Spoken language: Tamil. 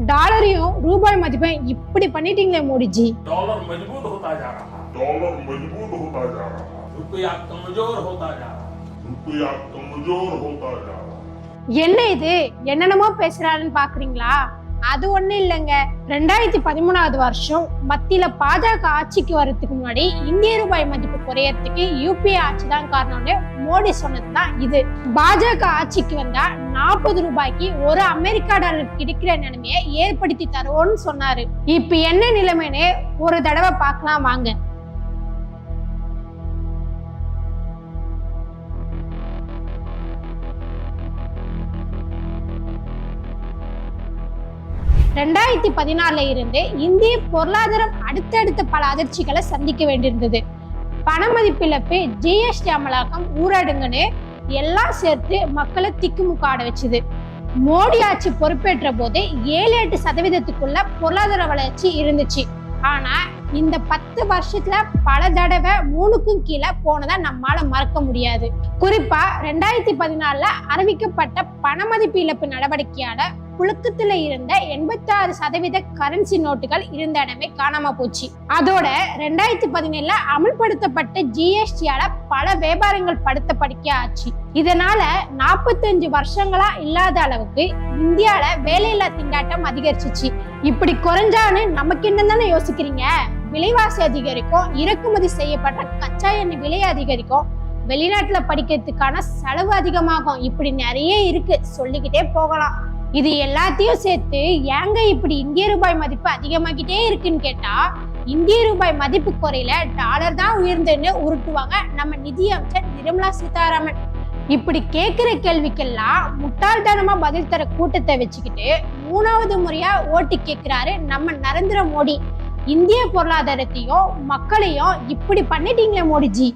டாலரையும் ரூபாய் மதிப்பையும் இப்படி பண்ணிட்டீங்களே மோடிஜி. डॉलर मजबूत होता जा रहा, डॉलर मजबूत होता जा रहा, रुपया कमजोर होता जा रहा, रुपया कमजोर होता जा रहा. என்ன இது என்னென்னமோ பேசுறாருன்னு பாக்குறீங்களா? அது ஒண்ணு இல்லைங்க. 2013 வருஷம் மத்தியில பாஜக ஆட்சிக்கு வர்றதுக்கு முன்னாடி இந்திய ரூபாய் மதிப்பு குறையறதுக்கு யூபிஏ ஆட்சி தான் காரணம்னு மோடி சொன்னதுதான் இது. பாஜக ஆட்சிக்கு வந்தா 40 ரூபாய்க்கு ஒரு அமெரிக்கா டாலர் கிடைக்கிற நிலைமையை ஏற்படுத்தி தருவோம்னு சொன்னாரு. இப்ப என்ன நிலைமைன்னு ஒரு தடவை பார்க்கலாம் வாங்க. ரெண்டாயிரத்தி 14 இருந்து இந்திய பொருளாதாரம் அடுத்தடுத்த பல அதிர்ச்சிகளை சந்திக்க வேண்டியிருந்தது. பண மதிப்பிழப்பு, ஜிஎஸ்டி அமலாக்கம், ஊரடங்குன்னு எல்லாம் சேர்த்து மக்களை திக்குமுக்காட வச்சுது. மோடி ஆட்சி பொறுப்பேற்ற போது 7-8% பொருளாதார வளர்ச்சி இருந்துச்சு. ஆனா இந்த 10 வருஷத்துல பல தடவை 3க்கும் கீழே போனதை நம்மால மறக்க முடியாது. குறிப்பா 2014 அறிவிக்கப்பட்ட பண மதிப்பு இழப்பு நடவடிக்கையால புழக்கத்துல இருந்த 86% கரன்சி நோட்டுகள் இருந்த இடமே காணாம போச்சு. அதோட 2017 அமல்படுத்தப்பட்ட ஜிஎஸ்டியால பல வியாபாரங்கள் படுத்த படிக்க ஆச்சு. இதனால 45 வருஷங்களா இல்லாத அளவுக்கு இந்தியால வேலையில்லா திண்டாட்டம் அதிகரிச்சிச்சு. இப்படி குறைஞ்சான்னு நமக்கு என்னன்னு யோசிக்கிறீங்க? விலைவாசி அதிகரிக்கும், இறக்குமதி செய்யப்பட்ட கச்சா எண்ணெய் விலை அதிகரிக்கும், வெளிநாட்டுல படிக்கிறதுக்கான செலவு அதிகமாகும், இப்படி நிறைய இருக்கு, சொல்லிக்கிட்டே போகலாம். இது எல்லாத்தையும் சேர்த்து ஏங்க இப்படி இந்திய ரூபாய் மதிப்பு அதிகமாகிட்டே இருக்குன்னு கேட்டா, இந்திய ரூபாய் மதிப்பு குறையில டாலர் தான் உயர்ந்துன்னு உருட்டுவாங்க நம்ம நிதி அமைச்சர் நிர்மலா சீதாராமன். இப்படி கேட்கிற கேள்விக்கெல்லாம் முட்டாள்தனமா பதில் தர கூட்டத்தை வச்சுக்கிட்டு 3வது முறையா ஓட்டு கேட்கிறாரு நம்ம நரேந்திர மோடி. இந்திய பொருளாதாரத்தையும் மக்களையும் இப்படி பண்ணிட்டீங்களே மோடிஜி.